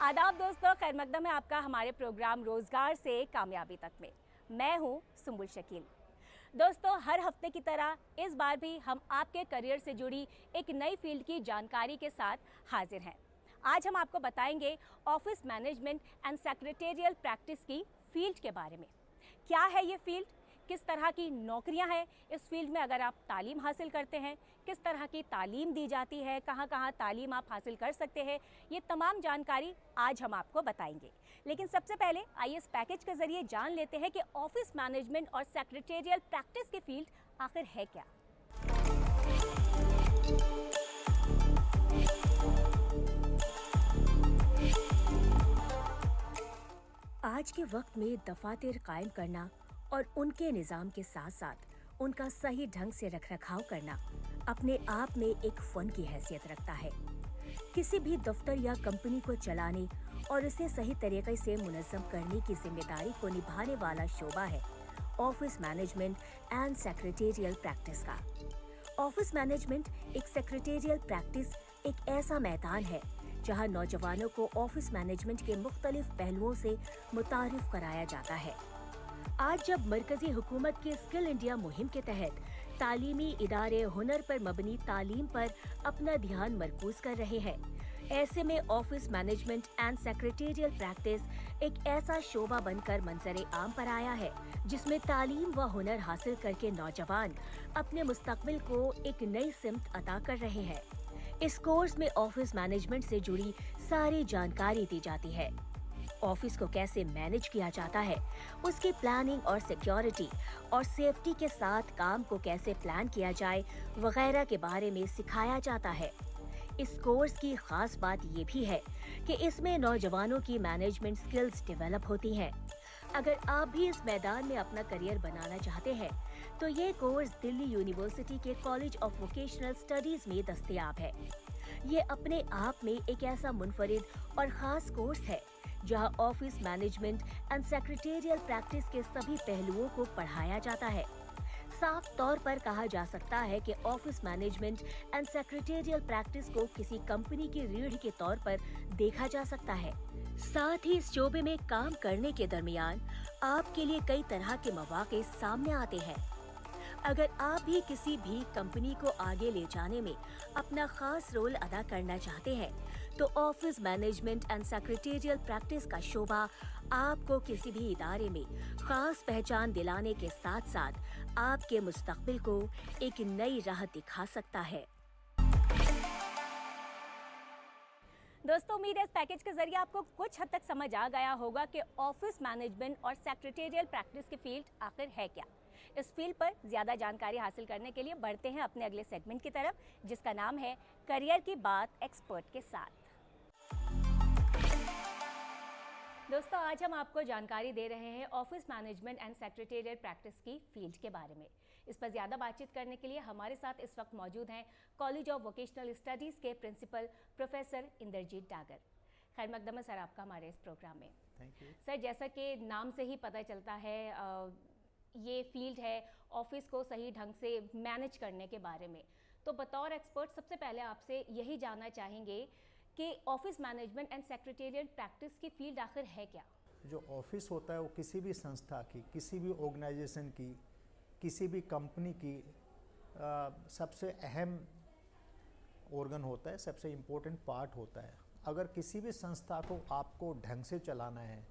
आदाब दोस्तों, खैर मकदम है आपका हमारे प्रोग्राम रोज़गार से कामयाबी तक में। मैं हूं सुंबुल शकील। दोस्तों, हर हफ्ते की तरह इस बार भी हम आपके करियर से जुड़ी एक नई फील्ड की जानकारी के साथ हाजिर हैं। आज हम आपको बताएंगे office management and secretarial practice की फील्ड के बारे में। क्या है ये फील्ड, किस तरह की नौकरियां हैं इस फील्ड में अगर आप तालीम हासिल करते हैं, किस तरह की तालीम दी जाती है, कहां कहां तालीम आप हासिल कर सकते हैं, ये तमाम जानकारी आज हम आपको बताएंगे। लेकिन सबसे पहले आइए इस पैकेज के जरिए जान लेते हैं कि ऑफिस मैनेजमेंट और सेक्रेटेरियल प्रैक्टिस की फील्ड आखिर है क्या। आज के वक्त में दफातर कायम करना और उनके निज़ाम के साथ साथ उनका सही ढंग से रखरखाव करना अपने आप में एक फन की हैसियत रखता है। किसी भी दफ्तर या कंपनी को चलाने और इसे सही तरीके से मुनज़्ज़म करने की जिम्मेदारी को निभाने वाला शोबा है office management and secretarial practice का। ऑफिस मैनेजमेंट एक सेक्रेटेरियल प्रैक्टिस एक ऐसा मैदान है जहां नौजवानों को ऑफिस मैनेजमेंट के मुख्तलिफ पहलुओं से मुतारिफ कराया जाता है। आज जब मरकजी हुकूमत के स्किल इंडिया मुहिम के तहत तालीमी इदारे हुनर पर मबनी तालीम पर अपना ध्यान मरकूज कर रहे हैं, ऐसे में office management and secretarial practice एक ऐसा शोबा बनकर मंजरे आम पर आया है जिसमें तालीम व हुनर हासिल करके नौजवान अपने मुस्तकबिल को एक नई सिमत अता कर रहे हैं। इस कोर्स में ऑफिस मैनेजमेंट से जुड़ी सारी जानकारी दी जाती है। ऑफिस को कैसे मैनेज किया जाता है, उसकी प्लानिंग और सिक्योरिटी और सेफ्टी के साथ काम को कैसे प्लान किया जाए वगैरह के बारे में सिखाया जाता है। इस कोर्स की खास बात ये भी है कि इसमें नौजवानों की मैनेजमेंट स्किल्स डेवलप होती हैं। अगर आप भी इस मैदान में अपना करियर बनाना चाहते हैं तो ये कोर्स दिल्ली यूनिवर्सिटी के कॉलेज ऑफ वोकेशनल स्टडीज में दस्तयाब है। ये अपने आप में एक ऐसा मुनफरिद और खास कोर्स है जहां office management and secretarial practice के सभी पहलुओं को पढ़ाया जाता है। साफ तौर पर कहा जा सकता है कि office management and secretarial practice को किसी कंपनी की रीढ़ के तौर पर देखा जा सकता है। साथ ही इस शोबे में काम करने के दरमियान आपके लिए कई तरह के मौके सामने आते हैं। अगर आप भी किसी भी कंपनी को आगे ले जाने में अपना खास रोल अदा करना चाहते हैं तो office management and secretarial practice का शोबा आपको किसी भी इदारे में खास पहचान दिलाने के साथ साथ आपके मुस्तकबिल को एक नई राह दिखा सकता है। दोस्तों, उम्मीद है इस पैकेज के जरिए आपको कुछ हद तक समझ आ गया होगा कि ऑफिस मैनेजमेंट और सेक्रेटेरियल प्रैक्टिस की फील्ड आखिर है क्या। इस फील्ड पर ज्यादा जानकारी हासिल करने के लिए बढ़ते हैं अपने अगले सेगमेंट की तरफ, जिसका नाम है करियर की बात एक्सपर्ट के साथ। दोस्तों, आज हम आपको जानकारी दे रहे हैं office management and secretarial practice की फील्ड के बारे में। इस पर ज़्यादा बातचीत करने के लिए हमारे साथ इस वक्त मौजूद हैं कॉलेज ऑफ वोकेशनल स्टडीज़ के प्रिंसिपल प्रोफेसर इंद्रजीत डागर। खैर मकदम है सर आपका हमारे इस प्रोग्राम में। थैंक यू सर, जैसा कि नाम से ही पता चलता है ये फील्ड है ऑफिस को सही ढंग से मैनेज करने के बारे में, तो बतौर एक्सपर्ट सबसे पहले आपसे यही जानना चाहेंगे कि office management and secretarial practice की फील्ड आखिर है क्या। जो ऑफिस होता है वो किसी भी संस्था की, किसी भी ऑर्गेनाइजेशन की, किसी भी कंपनी की सबसे अहम ऑर्गन होता है, सबसे इम्पोर्टेंट पार्ट होता है। अगर किसी भी संस्था को आपको ढंग से चलाना है,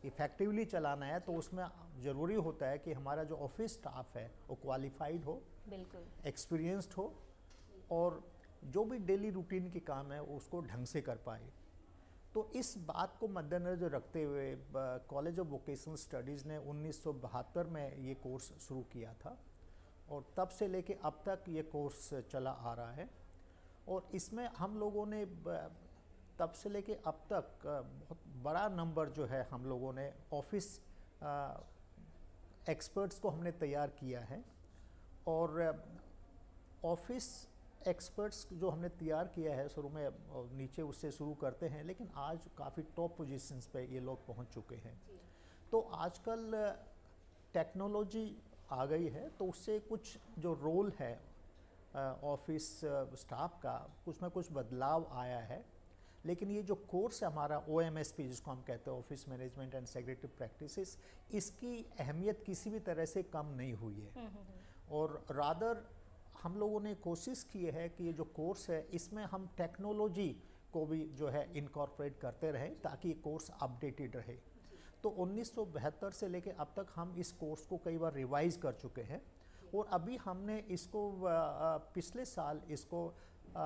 इफ़ेक्टिवली चलाना है, तो उसमें ज़रूरी होता है कि हमारा जो ऑफिस स्टाफ है वो क्वालिफाइड हो, बिल्कुल एक्सपीरियंस्ड हो और जो भी डेली रूटीन के काम है उसको ढंग से कर पाए। तो इस बात को मद्देनज़र रखते हुए कॉलेज ऑफ वोकेशनल स्टडीज़ ने 1972 में ये कोर्स शुरू किया था और तब से लेके अब तक ये कोर्स चला आ रहा है। और इसमें हम लोगों ने तब से लेके अब तक बहुत बड़ा नंबर जो है हम लोगों ने ऑफिस एक्सपर्ट्स को हमने तैयार किया है। और ऑफिस एक्सपर्ट्स जो हमने तैयार किया है, शुरू में नीचे उससे शुरू करते हैं, लेकिन आज काफ़ी टॉप पोजीशंस पे ये लोग पहुंच चुके हैं। तो आजकल टेक्नोलॉजी आ गई है, तो उससे कुछ जो रोल है ऑफिस स्टाफ का, कुछ में कुछ बदलाव आया है। लेकिन ये जो कोर्स है हमारा OMSP जिसको हम कहते हैं office management and secretary practices, इसकी अहमियत किसी भी तरह से कम नहीं हुई है। और रादर हम लोगों ने कोशिश की है कि ये जो कोर्स है इसमें हम टेक्नोलॉजी को भी जो है इनकॉर्पोरेट करते रहें ताकि ये कोर्स अपडेटेड रहे। तो 1972 से लेके अब तक हम इस कोर्स को कई बार रिवाइज कर चुके हैं और अभी हमने इसको पिछले साल इसको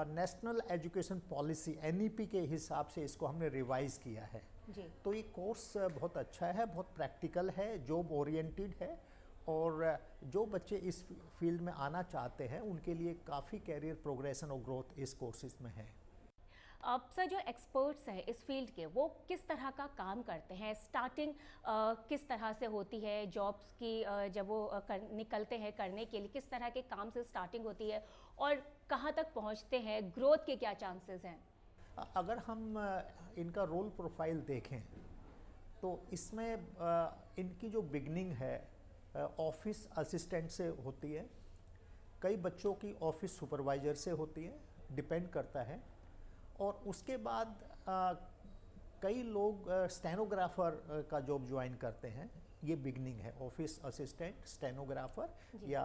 नेशनल एजुकेशन पॉलिसी NEP के हिसाब से इसको हमने रिवाइज किया है जी। तो ये कोर्स बहुत अच्छा है, बहुत प्रैक्टिकल है, जॉब ओरिएंटेड है और जो बच्चे इस फील्ड में आना चाहते हैं उनके लिए काफ़ी कैरियर प्रोग्रेशन और ग्रोथ इस कोर्सेज में है। अब सर जो एक्सपर्ट्स हैं इस फील्ड के वो किस तरह का काम करते हैं, स्टार्टिंग किस तरह से होती है जॉब्स की, जब वो निकलते हैं करने के लिए किस तरह के काम से स्टार्टिंग होती है और कहाँ तक पहुँचते हैं, ग्रोथ के क्या चांसेस हैं? अगर हम इनका रोल प्रोफाइल देखें तो इसमें इनकी जो बिगनिंग है ऑफिस असिस्टेंट से होती है, कई बच्चों की ऑफिस सुपरवाइज़र से होती है, डिपेंड करता है। और उसके बाद कई लोग स्टेनोग्राफर का जॉब ज्वाइन करते हैं, ये बिगनिंग है ऑफिस असिस्टेंट, स्टेनोग्राफर या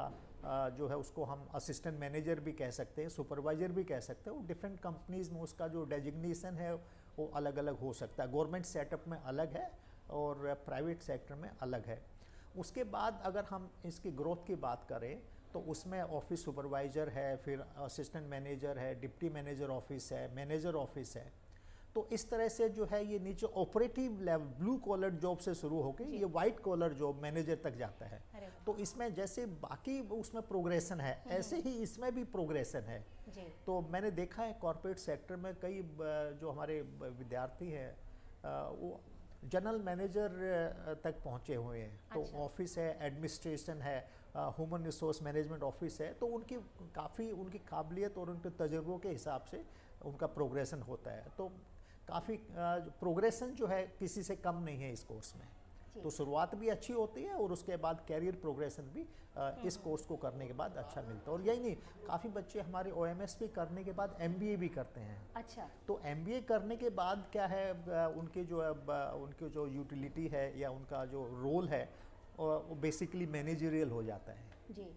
जो है उसको हम असिस्टेंट मैनेजर भी कह सकते हैं, सुपरवाइज़र भी कह सकते हैं। वो डिफरेंट कंपनीज़ में उसका जो डेजिग्नेशन है वो अलग अलग हो सकता है, गवर्नमेंट सेटअप में अलग है और प्राइवेट सेक्टर में अलग है। उसके बाद अगर हम इसकी ग्रोथ की बात करें तो उसमें ऑफिस सुपरवाइज़र है, फिर असिस्टेंट मैनेजर है, डिप्टी मैनेजर ऑफिस है, मैनेजर ऑफिस है। तो इस तरह से जो है ये नीचे operative level blue collar job से शुरू होकर ये वाइट कॉलर जॉब मैनेजर तक जाता है। तो इसमें जैसे बाकी उसमें प्रोग्रेशन है ऐसे ही इसमें भी प्रोग्रेशन है जी। तो मैंने देखा है कॉर्पोरेट सेक्टर में कई जो हमारे विद्यार्थी हैं वो जनरल मैनेजर तक पहुंचे हुए हैं। तो ऑफिस है, एडमिनिस्ट्रेशन है, ह्यूमन रिसोर्स मैनेजमेंट ऑफिस है, तो उनकी काफ़ी उनकी काबिलियत और उनके तजुर्बों के हिसाब से उनका प्रोग्रेशन होता है। तो काफ़ी प्रोग्रेशन जो है किसी से कम नहीं है इस कोर्स में। तो शुरुआत भी अच्छी होती है और उसके बाद कैरियर प्रोग्रेशन भी इस कोर्स को करने के बाद अच्छा मिलता है। और यही नहीं, काफ़ी बच्चे हमारे OMSP करने के बाद MBA भी करते हैं। अच्छा। तो MBA करने के बाद क्या है उनकी जो यूटिलिटी है या उनका जो रोल है वो बेसिकली मैनेजरियल हो जाता है जी।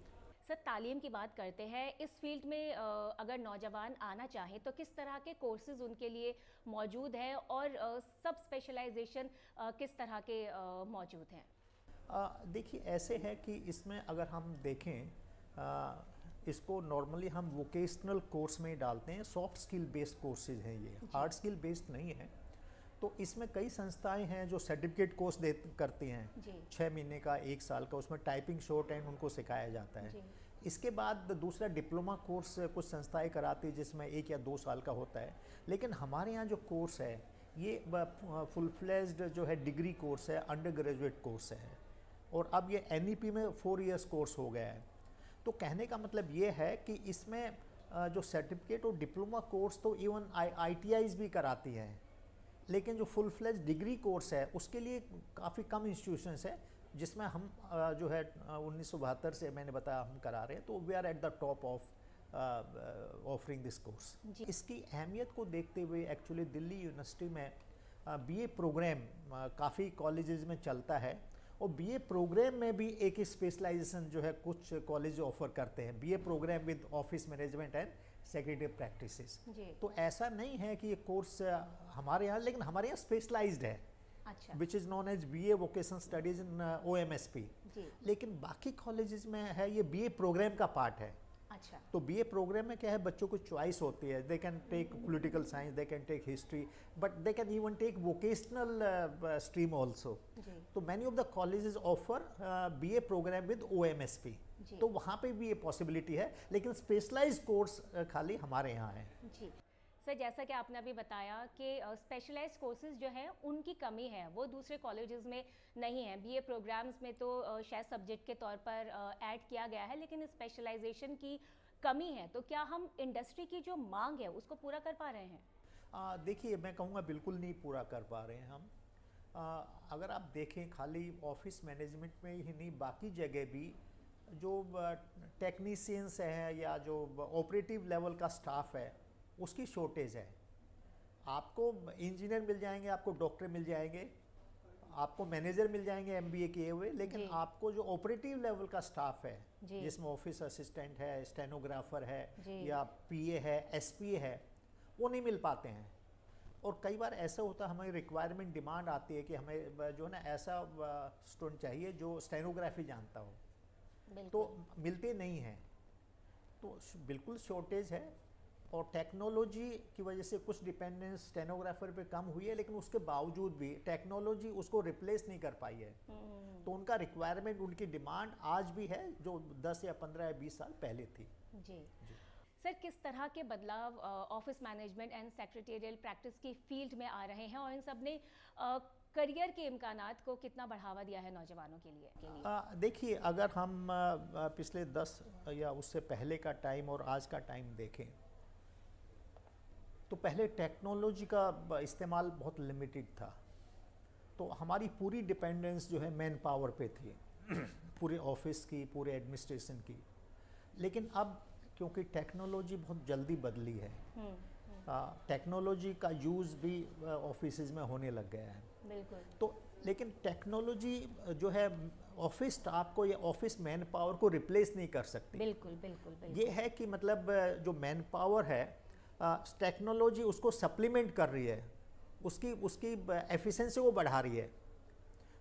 सर तालीम की बात करते हैं, इस फील्ड में अगर नौजवान आना चाहें तो किस तरह के कोर्सेज उनके लिए मौजूद हैं और सब स्पेशलाइजेशन किस तरह के मौजूद हैं? देखिए ऐसे है कि इसमें अगर हम देखें इसको नॉर्मली हम वोकेशनल कोर्स में ही डालते हैं, सॉफ्ट स्किल बेस्ड कोर्सेज हैं ये, हार्ड स्किल बेस्ड नहीं है। तो इसमें कई संस्थाएं हैं जो सर्टिफिकेट कोर्स करती हैं 6 महीने का, 1 साल का, उसमें टाइपिंग शॉर्ट हैंड उनको सिखाया जाता है। इसके बाद दूसरा डिप्लोमा कोर्स कुछ संस्थाएं कराती है जिसमें 1 या 2 साल का होता है। लेकिन हमारे यहाँ जो कोर्स है ये फुल फ्लेज्ड जो है डिग्री कोर्स है, अंडर ग्रेजुएट कोर्स है और अब ये NEP में 4 इयर्स कोर्स हो गया है। तो कहने का मतलब ये है कि इसमें जो सर्टिफिकेट और डिप्लोमा कोर्स तो इवन ITIs भी कराती हैं, लेकिन जो फुल फ्लेज डिग्री कोर्स है उसके लिए काफ़ी कम इंस्टीट्यूशंस है जिसमें हम जो है 1972 से मैंने बताया हम करा रहे हैं। तो we are at the top of offering this course. इसकी अहमियत को देखते हुए एक्चुअली दिल्ली यूनिवर्सिटी में BA प्रोग्राम काफ़ी कॉलेजेस में चलता है और BA प्रोग्राम में भी एक स्पेशलाइजेशन जो है कुछ कॉलेज ऑफर करते हैं, BA programme with office management and secretary practices. तो ऐसा नहीं है कि ये कोर्स हमारे यहाँ, लेकिन हमारे यहाँ स्पेशलाइज्ड है, which is known as BA vocational studies in OMSP। लेकिन बाकी कॉलेजेस में है ये BA प्रोग्राम का पार्ट है। अच्छा। तो BA प्रोग्राम में क्या है, बच्चों को चॉइस होती है, they can take political science, they can take history, but they can even take vocational stream also. तो many of the colleges offer BA programme with OMSP, तो वहाँ पे भी ये पॉसिबिलिटी है, लेकिन स्पेशलाइज्ड कोर्स खाली हमारे यहाँ है। जी सर, जैसा कि आपने अभी बताया कि स्पेशलाइज्ड कोर्सेज जो हैं उनकी कमी है, वो दूसरे कॉलेजेस में नहीं है। BA प्रोग्राम्स में तो शायद सब्जेक्ट के तौर पर ऐड किया गया है, लेकिन स्पेशलाइजेशन की कमी है। तो क्या हम इंडस्ट्री की जो मांग है उसको पूरा कर पा रहे हैं? देखिए मैं कहूँगा बिल्कुल नहीं पूरा कर पा रहे हैं हम। अगर आप देखें खाली ऑफिस मैनेजमेंट में ही नहीं, बाकी जगह भी जो टेक्नीशियंस हैं या जो ऑपरेटिव लेवल का स्टाफ है उसकी शॉर्टेज है। आपको इंजीनियर मिल जाएंगे, आपको डॉक्टर मिल जाएंगे, आपको मैनेजर मिल जाएंगे एमबीए किए हुए, लेकिन जी। आपको जो ऑपरेटिव लेवल का स्टाफ है, जी। जिसमें ऑफिस असिस्टेंट है, स्टेनोग्राफर है, जी। या पीए है, एसपीए है, वो नहीं मिल पाते हैं। और कई बार ऐसा होता है, हमें रिक्वायरमेंट डिमांड आती है कि हमें जो है ना ऐसा स्टूडेंट चाहिए जो स्टेनोग्राफी जानता हो, बिल्कुल। तो मिलते नहीं हैं। तो बिल्कुल शॉर्टेज है, और टेक्नोलॉजी की वजह से कुछ डिपेंडेंस स्टेनोग्राफर पे कम हुई है, लेकिन उसके बावजूद भी टेक्नोलॉजी उसको रिप्लेस नहीं कर पाई है। तो उनका रिक्वायरमेंट, उनकी डिमांड आज भी है जो 10 या 15 या 20 साल पहले थी। जी सर, किस तरह के बदलाव office management and secretarial practice की फील्ड में आ रहे हैं, और इन सब ने करियर के इम्कानात को कितना बढ़ावा दिया है नौजवानों के लिए? देखिए, अगर हम पिछले 10 या उससे पहले का टाइम और आज का टाइम देखें, तो पहले टेक्नोलॉजी का इस्तेमाल बहुत लिमिटेड था। तो हमारी पूरी डिपेंडेंस जो है मैन पावर पे थी पूरे ऑफिस की, पूरे एडमिनिस्ट्रेशन की। लेकिन अब क्योंकि टेक्नोलॉजी बहुत जल्दी बदली है, टेक्नोलॉजी का यूज़ भी ऑफिस में होने लग गया है। बिल्कुल। तो लेकिन टेक्नोलॉजी जो है ऑफिस स्टाफ को या ऑफिस मैन पावर को रिप्लेस नहीं कर सकती। बिल्कुल बिल्कुल बिल्कुल। ये है कि मतलब जो मैन पावर है, टेक्नोलॉजी उसको सप्लीमेंट कर रही है, उसकी उसकी एफिशिएंसी को बढ़ा रही है।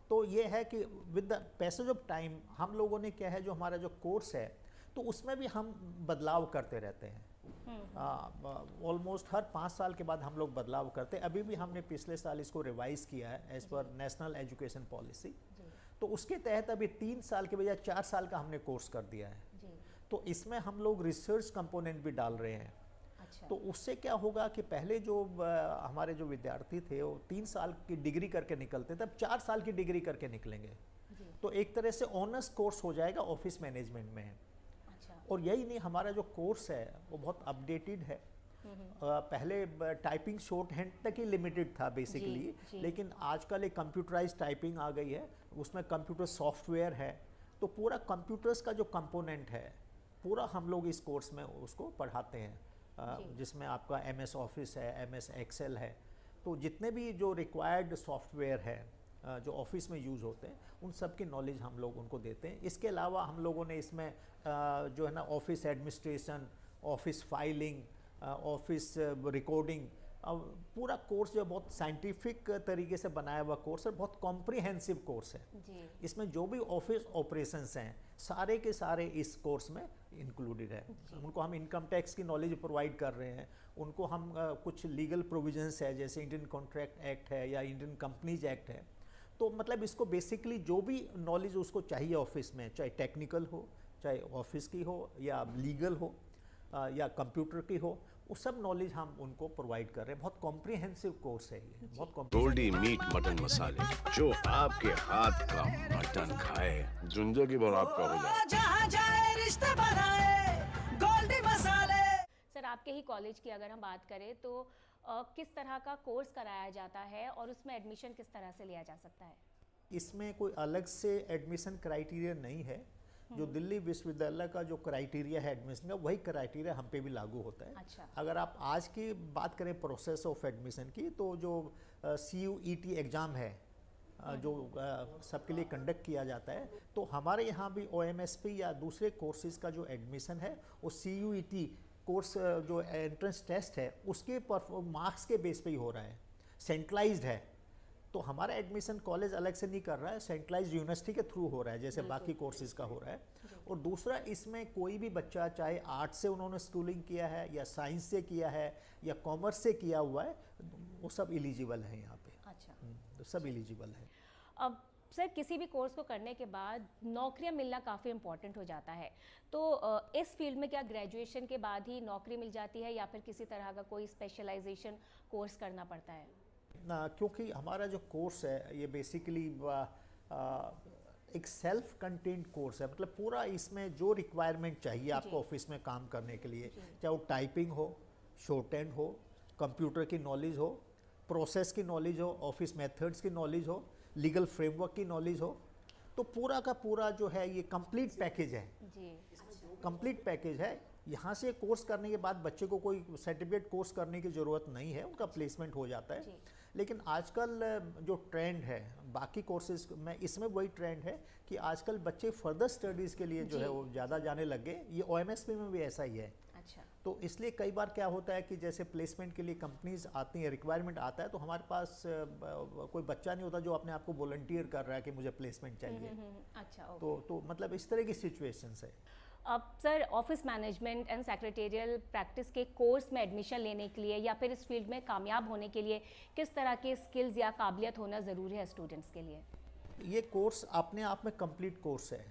तो ये है कि with the passage of time हम लोगों ने क्या है, जो हमारा जो कोर्स है, तो उसमें भी हम बदलाव करते रहते हैं। ऑलमोस्ट हर 5 साल के बाद हम लोग बदलाव करते हैं। अभी भी हमने पिछले साल इसको रिवाइज किया है as per national education policy. तो उसके तहत अभी 3 साल के बजाय 4 साल का हमने कोर्स कर दिया है। तो इसमें हम लोग रिसर्च कंपोनेंट भी डाल रहे हैं। अच्छा। तो उससे क्या होगा कि पहले जो हमारे जो विद्यार्थी थे वो 3 साल की डिग्री करके निकलते थे, अब 4 साल की डिग्री करके निकलेंगे। तो एक तरह से ऑनर्स कोर्स हो जाएगा ऑफिस मैनेजमेंट में। अच्छा। और यही नहीं, हमारा जो कोर्स है वो बहुत अपडेटेड है। पहले टाइपिंग शॉर्ट हैंड तक ही लिमिटेड था बेसिकली, लेकिन आजकल एक कंप्यूटराइज टाइपिंग आ गई है, उसमें कंप्यूटर सॉफ्टवेयर है। तो पूरा कंप्यूटर्स का जो कंपोनेंट है पूरा हम लोग इस कोर्स में उसको पढ़ाते हैं, जिसमें आपका MS ऑफिस है, MS एक्सेल है। तो जितने भी जो रिक्वायर्ड सॉफ्टवेयर है जो ऑफिस में यूज़ होते हैं, उन सब की नॉलेज हम लोग उनको देते हैं। इसके अलावा हम लोगों ने इसमें जो है ना office administration, office filing, office recording, पूरा कोर्स जो बहुत साइंटिफिक तरीके से बनाया हुआ कोर्स है, बहुत कॉम्प्रिहेंसिव कोर्स है। इसमें जो भी ऑफिस ऑपरेशंस हैं सारे के सारे इस कोर्स में इंक्लूडेड है। उनको हम इनकम टैक्स की नॉलेज प्रोवाइड कर रहे हैं, उनको हम कुछ लीगल प्रोविजंस है जैसे इंडियन कॉन्ट्रैक्ट एक्ट है या इंडियन कंपनीज एक्ट है। तो मतलब इसको बेसिकली जो भी नॉलेज उसको चाहिए ऑफिस में, चाहे टेक्निकल हो, चाहे ऑफिस की हो, या लीगल हो, या कंप्यूटर की हो, वो सब नॉलेज हम उनको प्रोवाइड कर रहे हैं। बहुत कॉम्प्रिहेंसिव कोर्स है ये, बहुत गोल्डी मीट मटन मसाले, जो आपके हाथ का मटन खाए जिंदगी भर आपका हो जाए। जहाँ जाए रिश्ते बनाए गोल्डी मसाले। सर, आपके ही कॉलेज की अगर हम बात करें तो किस तरह का कोर्स कराया जाता है और उसमें एडमिशन किस तरह से लिया जा सकता है? इसमें कोई अलग से एडमिशन क्राइटेरिया नहीं है। जो दिल्ली विश्वविद्यालय का जो क्राइटेरिया है एडमिशन का, वही क्राइटेरिया हम पे भी लागू होता है। अच्छा। अगर आप आज की बात करें प्रोसेस ऑफ एडमिशन की, तो जो CUET एग्ज़ाम है जो सबके लिए कंडक्ट किया जाता है, तो हमारे यहाँ भी OMSP या दूसरे कोर्सेज का जो एडमिशन है वो CUET कोर्स जो एंट्रेंस टेस्ट है उसके मार्क्स के बेस पे ही हो रहा है, सेंट्रलाइज्ड है। तो हमारा एडमिशन कॉलेज अलग से नहीं कर रहा है, सेंट्रलाइज्ड यूनिवर्सिटी के थ्रू हो रहा है जैसे बाकी कोर्सेज का हो रहा है। और दूसरा, इसमें कोई भी बच्चा चाहे आर्ट से उन्होंने स्कूलिंग किया है या साइंस से किया है या कॉमर्स से किया हुआ है, वो सब एलिजिबल है यहाँ पे। अच्छा। तो सब एलिजिबल है। अब सर, किसी भी कोर्स को करने के बाद नौकरियां मिलना काफ़ी इम्पोर्टेंट हो जाता है, तो इस फील्ड में क्या ग्रेजुएशन के बाद ही नौकरी मिल जाती है या फिर किसी तरह का कोई स्पेशलाइजेशन कोर्स करना पड़ता है? क्योंकि हमारा जो कोर्स है ये बेसिकली एक सेल्फ कंटेंट कोर्स है, मतलब पूरा इसमें जो रिक्वायरमेंट चाहिए आपको ऑफिस में काम करने के लिए, चाहे वो टाइपिंग हो, शॉर्ट हैंड हो, कंप्यूटर की नॉलेज हो, प्रोसेस की नॉलेज हो, ऑफिस मेथड्स की नॉलेज हो, लीगल फ्रेमवर्क की नॉलेज हो, तो पूरा का पूरा जो है ये कंप्लीट पैकेज है। जी। कंप्लीट पैकेज है यहाँ से कोर्स करने के बाद बच्चे को कोई सर्टिफिकेट कोर्स करने की ज़रूरत नहीं है, उनका प्लेसमेंट हो जाता है। जी। लेकिन आजकल जो ट्रेंड है बाकी कोर्सेज में, इसमें वही ट्रेंड है कि आजकल बच्चे फर्दर स्टडीज़ के लिए जो जी। है वो ज़्यादा जाने लग गए। ये OMSP में भी ऐसा ही है। अच्छा। तो इसलिए कई बार क्या होता है कि जैसे प्लेसमेंट के लिए कंपनीज आती हैं, रिक्वायरमेंट आता है, तो हमारे पास कोई बच्चा नहीं होता जो अपने आप को वॉलंटियर कर रहा है कि मुझे प्लेसमेंट चाहिए। अच्छा, ओके। तो मतलब इस तरह की सिचुएशंस है। अब sir, office management and secretarial practice के कोर्स में एडमिशन लेने के लिए या फिर इस फील्ड में कामयाब होने के लिए किस तरह के स्किल्स या काबिलियत होना ज़रूरी है स्टूडेंट्स के लिए? ये कोर्स अपने आप में कंप्लीट कोर्स है।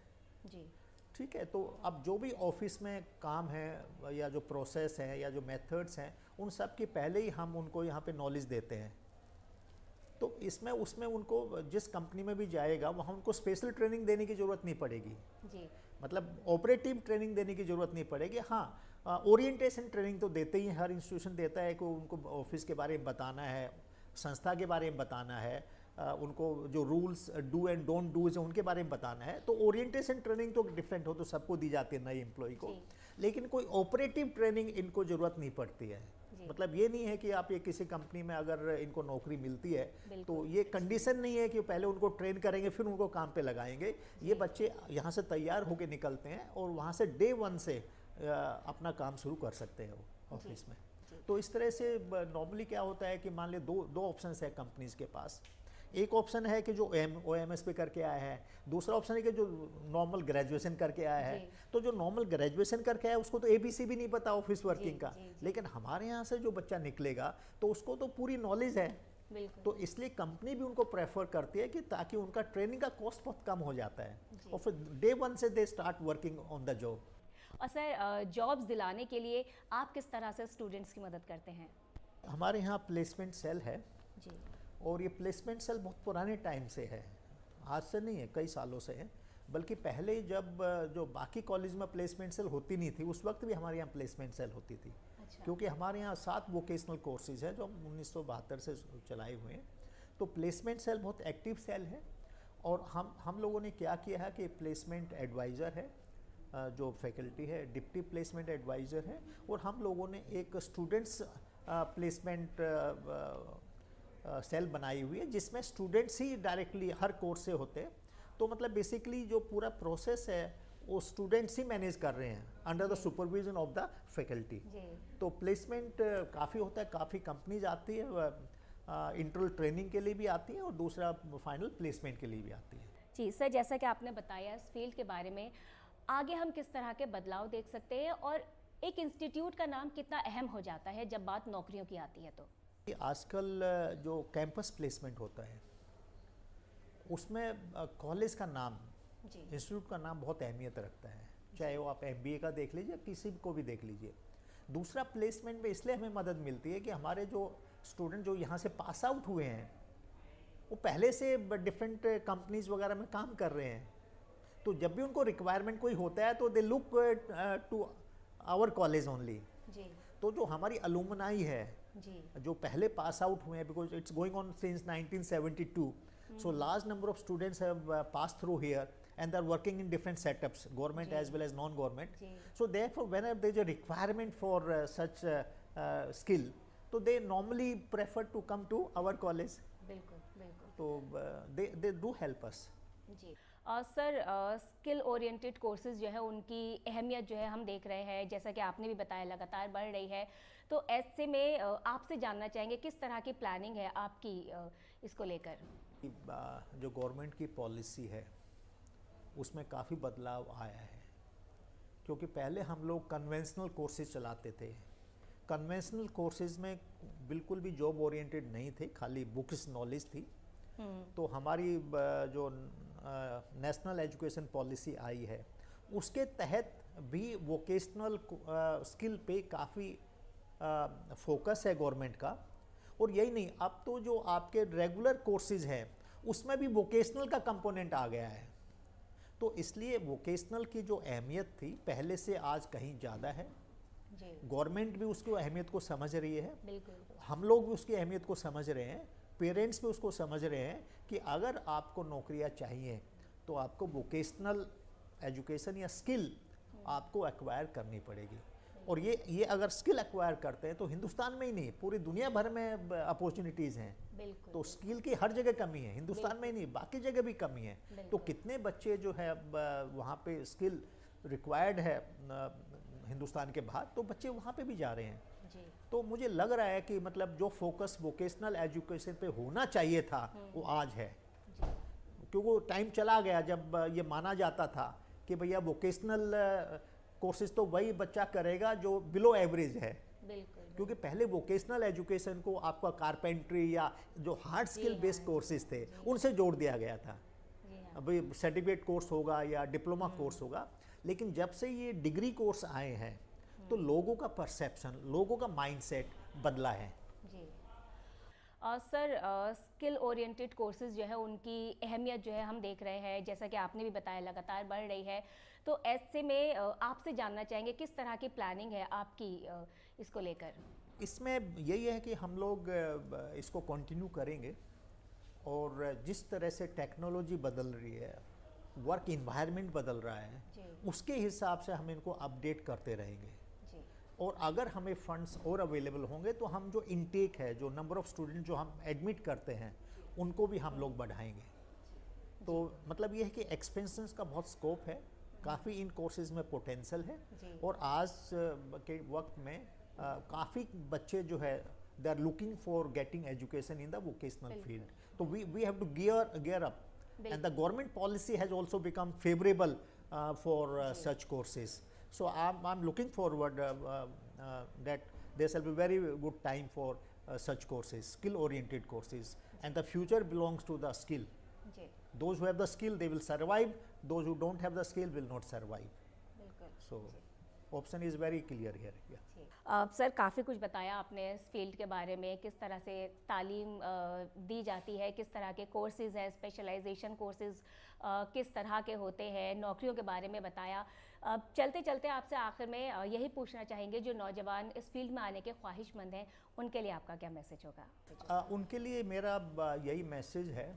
जी। ठीक है, तो अब जो भी ऑफिस में काम है या जो प्रोसेस है या जो मेथड्स हैं, उन सब के पहले ही हम उनको यहाँ पे नॉलेज देते हैं। तो इसमें उसमें उनको जिस कंपनी में भी जाएगा वहाँ उनको स्पेशल ट्रेनिंग देने की ज़रूरत नहीं पड़ेगी। जी। मतलब ऑपरेटिव ट्रेनिंग देने की ज़रूरत नहीं पड़ेगी। हाँ, ओरिएंटेशन ट्रेनिंग तो देते ही, हर इंस्टीट्यूशन देता है कि उनको ऑफिस के बारे में बताना है, संस्था के बारे में बताना है, उनको जो rules do and don't dos हैं उनके बारे में बताना है। तो ओरिएंटेशन ट्रेनिंग तो डिफरेंट हो, तो सबको दी जाती है नए एम्प्लॉय को। जी। लेकिन कोई ऑपरेटिव ट्रेनिंग इनको ज़रूरत नहीं पड़ती है। जी। मतलब ये नहीं है कि आप ये किसी कंपनी में अगर इनको नौकरी मिलती है बिल्कुल। तो ये कंडीशन नहीं है कि पहले उनको ट्रेन करेंगे फिर उनको काम पे लगाएंगे। ये बच्चे यहाँ से तैयार होके निकलते हैं और वहाँ से डे 1 से अपना काम शुरू कर सकते हैं वो ऑफिस में। तो इस तरह से नॉर्मली क्या होता है कि मान ले दो ऑप्शंस है कंपनीज के पास। एक ऑप्शन है कि जो OMS पे करके आया है, दूसरा ऑप्शन है कि जो नॉर्मल ग्रेजुएशन करके आया है। जी। तो जो नॉर्मल ग्रेजुएशन करके आया है उसको तो ABC भी नहीं पता ऑफिस वर्किंग का। जी। लेकिन हमारे यहाँ से जो बच्चा निकलेगा तो उसको तो पूरी नॉलेज है। बिल्कुल। तो इसलिए कंपनी भी उनको प्रेफर करती है कि ताकि उनका ट्रेनिंग का कॉस्ट बहुत कम हो जाता है और फिर डे 1 से they start working on the job. और सर, जॉब्स दिलाने के लिए आप किस तरह से स्टूडेंट्स की मदद करते हैं? हमारे यहाँ प्लेसमेंट सेल है जी। और ये प्लेसमेंट सेल बहुत पुराने टाइम से है, आज से नहीं है, कई सालों से है। बल्कि पहले जब जो बाकी कॉलेज में प्लेसमेंट सेल होती नहीं थी उस वक्त भी हमारे यहाँ प्लेसमेंट सेल होती थी। अच्छा। क्योंकि हमारे यहाँ 7 वोकेशनल कोर्सेज हैं जो हम 1972 से चलाए हुए हैं। तो प्लेसमेंट सेल बहुत एक्टिव सेल है और हम लोगों ने क्या किया है कि प्लेसमेंट एडवाइज़र है, जो फैकल्टी है डिप्टी प्लेसमेंट एडवाइज़र है, और हम लोगों ने एक स्टूडेंट्स प्लेसमेंट सेल बनाई हुई है जिसमें स्टूडेंट्स ही डायरेक्टली हर कोर्स से होते हैं। तो मतलब बेसिकली जो पूरा प्रोसेस है वो स्टूडेंट्स ही मैनेज कर रहे हैं under the supervision of the faculty. जी। तो प्लेसमेंट काफ़ी होता है, काफ़ी कंपनीज आती है, इंटरनल ट्रेनिंग के लिए भी आती है और दूसरा फाइनल प्लेसमेंट के लिए भी आती है। जी सर, जैसा कि आपने बताया इस फील्ड के बारे में, आगे हम किस तरह के बदलाव देख सकते हैं और एक इंस्टीट्यूट का नाम कितना अहम हो जाता है जब बात नौकरियों की आती है? तो आजकल जो कैंपस प्लेसमेंट होता है उसमें कॉलेज का नाम, जी। इंस्टीट्यूट का नाम बहुत अहमियत रखता है, चाहे वो आप MBA का देख लीजिए, किसी को भी देख लीजिए। दूसरा, प्लेसमेंट में इसलिए हमें मदद मिलती है कि हमारे जो स्टूडेंट जो यहाँ से पास आउट हुए हैं वो पहले से डिफरेंट कंपनीज वगैरह में काम कर रहे हैं। तो जब भी उनको रिक्वायरमेंट कोई होता है तो they look to our college only. जी। तो जो हमारी अलुमनाई है, जी। जो पहले पास आउट हुए हैं, because it's going on since 1972, so large number of students have passed through here and they are working in different setups, government as well as non-government. जी। So therefore whenever there is a requirement for such skill, so they normally prefer to come to our college. बिल्कुल बिल्कुल। तो they do help us. जी। Sir, skill oriented courses जो है उनकी अहमियत जो है हम देख रहे हैं, जैसा कि आपने भी बताया लगातार बढ़ रही है। तो ऐसे में आपसे जानना चाहेंगे किस तरह की प्लानिंग है आपकी इसको लेकर? जो गवर्नमेंट की पॉलिसी है उसमें काफ़ी बदलाव आया है, क्योंकि पहले हम लोग कन्वेंशनल कोर्सेज चलाते थे। कन्वेंशनल कोर्सेज में बिल्कुल भी जॉब ओरिएंटेड नहीं थे, खाली बुक्स नॉलेज थी। तो हमारी जो नेशनल एजुकेशन पॉलिसी आई है उसके तहत भी वोकेशनल स्किल पे काफ़ी फोकस है गवर्नमेंट का। और यही नहीं, अब तो जो आपके रेगुलर कोर्सेज हैं उसमें भी वोकेशनल का कंपोनेंट आ गया है। तो इसलिए वोकेशनल की जो अहमियत थी पहले से आज कहीं ज़्यादा है। जी। गवर्नमेंट भी उसकी अहमियत को समझ रही है, बिल्कुल। हम लोग भी उसकी अहमियत को समझ रहे हैं, पेरेंट्स भी उसको समझ रहे हैं कि अगर आपको नौकरियां चाहिए तो आपको वोकेशनल एजुकेशन या स्किल आपको एक्वायर करनी पड़ेगी। और ये अगर स्किल एक्वायर करते हैं तो हिंदुस्तान में ही नहीं, पूरी दुनिया भर में अपॉर्चुनिटीज़ हैं। बिल्कुल। तो स्किल की हर जगह कमी है, हिंदुस्तान में ही नहीं, बाकी जगह भी कमी है। तो कितने बच्चे जो है वहाँ पे स्किल रिक्वायर्ड है हिंदुस्तान के बाहर, तो बच्चे वहाँ पे भी जा रहे हैं। जी। तो मुझे लग रहा है कि मतलब जो फोकस वोकेशनल एजुकेशन पे होना चाहिए था वो आज है। क्योंकि वो टाइम चला गया जब ये माना जाता था कि भैया वोकेशनल कोर्सेज तो वही बच्चा करेगा जो बिलो एवरेज है। बिल्कुल। क्योंकि पहले वोकेशनल एजुकेशन को आपका कारपेंट्री या जो हार्ड स्किल बेस्ड कोर्सेज थे उनसे जोड़ दिया गया था। अभी सर्टिफिकेट कोर्स होगा या डिप्लोमा कोर्स होगा, लेकिन जब से ये डिग्री कोर्स आए हैं तो लोगों का परसेप्शन, लोगों का माइंडसेट बदला है। जी। सर, स्किल ओरिएंटेड कोर्सेज जो है उनकी अहमियत जो है हम देख रहे हैं, जैसा कि आपने भी बताया लगातार बढ़ रही है। तो ऐसे में आपसे जानना चाहेंगे किस तरह की प्लानिंग है आपकी इसको लेकर? इसमें यही है कि हम लोग इसको कंटिन्यू करेंगे और जिस तरह से टेक्नोलॉजी बदल रही है, वर्क इन्वायरमेंट बदल रहा है, उसके हिसाब से हम इनको अपडेट करते रहेंगे। और अगर हमें फंड्स और अवेलेबल होंगे तो हम जो इनटेक है, जो नंबर ऑफ़ स्टूडेंट जो हम एडमिट करते हैं, उनको भी हम लोग बढ़ाएंगे। तो मतलब ये है कि एक्सपेंशंस का बहुत स्कोप है, काफ़ी इन कोर्सेज में पोटेंशियल है। और आज के वक्त में काफ़ी बच्चे जो है they are looking for getting education in the vocational field. तो we have to gear up and the government policy has also become favourable for such courses. So I'm looking forward that there shall be very good time for such courses, skill-oriented courses, and the future belongs to the skill. Those who have the skill, they will survive. Those who don't have the skill will not survive. So option is very clear here. Yeah. Sir, काफ़ी कुछ बताया आपने इस field के बारे में, किस तरह से तालीम दी जाती है, किस तरह के कोर्सेज़ हैं, स्पेशलाइजेशन कोर्सेज़ किस तरह के होते हैं, नौकरियों के बारे में बताया। चलते चलते आपसे आखिर में यही पूछना चाहेंगे, जो नौजवान इस फील्ड में आने के ख्वाहिशमंद हैं, उनके लिए आपका क्या मैसेज होगा? उनके लिए मेरा यही मैसेज है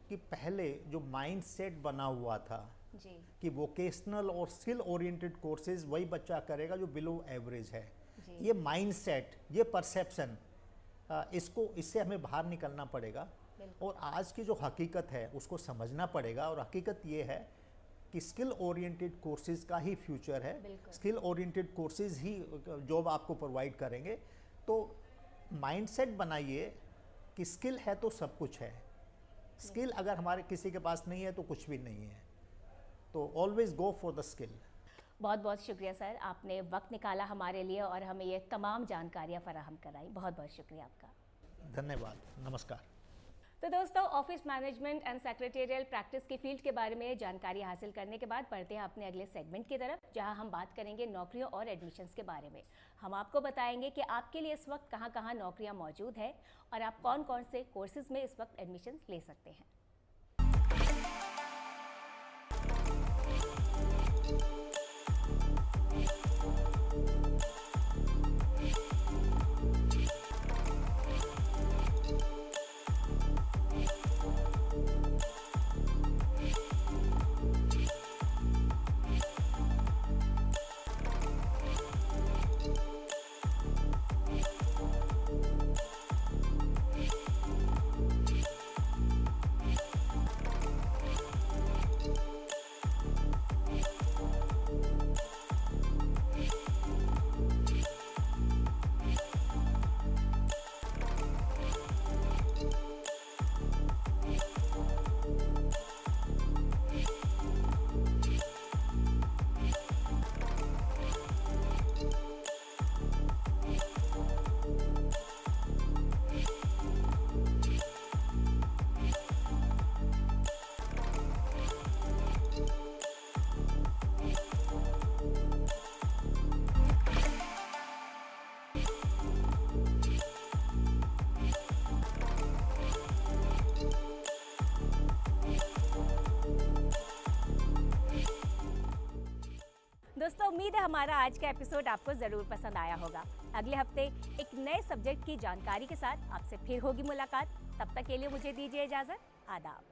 कि पहले जो माइंडसेट बना हुआ था कि वोकेशनल और स्किल ओरिएंटेड कोर्सेज वही बच्चा करेगा जो बिलो एवरेज है, ये माइंडसेट, ये परसेप्शन, इससे हमें बाहर निकलना पड़ेगा और आज की जो हकीकत है उसको समझना पड़ेगा। और हकीकत ये है कि स्किल ओरिएंटेड कोर्सेज का ही फ्यूचर है, स्किल ओरिएंटेड कोर्सेज ही जॉब आपको प्रोवाइड करेंगे। तो माइंडसेट बनाइए कि स्किल है तो सब कुछ है, स्किल अगर हमारे किसी के पास नहीं है तो कुछ भी नहीं है। तो always go for the skill. बहुत बहुत शुक्रिया सर, आपने वक्त निकाला हमारे लिए और हमें ये तमाम जानकारियाँ फराहम कराई। बहुत बहुत शुक्रिया आपका। धन्यवाद, नमस्कार। तो दोस्तों, office management and secretarial practice की फील्ड के बारे में जानकारी हासिल करने के बाद बढ़ते हैं अपने अगले सेगमेंट की तरफ, जहां हम बात करेंगे नौकरियों और एडमिशन्स के बारे में। हम आपको बताएंगे कि आपके लिए इस वक्त कहां कहां नौकरियां मौजूद है और आप कौन कौन से कोर्सेज में इस वक्त एडमिशन्स ले सकते हैं। दोस्तों, उम्मीद है हमारा आज का एपिसोड आपको ज़रूर पसंद आया होगा। अगले हफ्ते एक नए सब्जेक्ट की जानकारी के साथ आपसे फिर होगी मुलाकात। तब तक के लिए मुझे दीजिए इजाज़त। आदाब।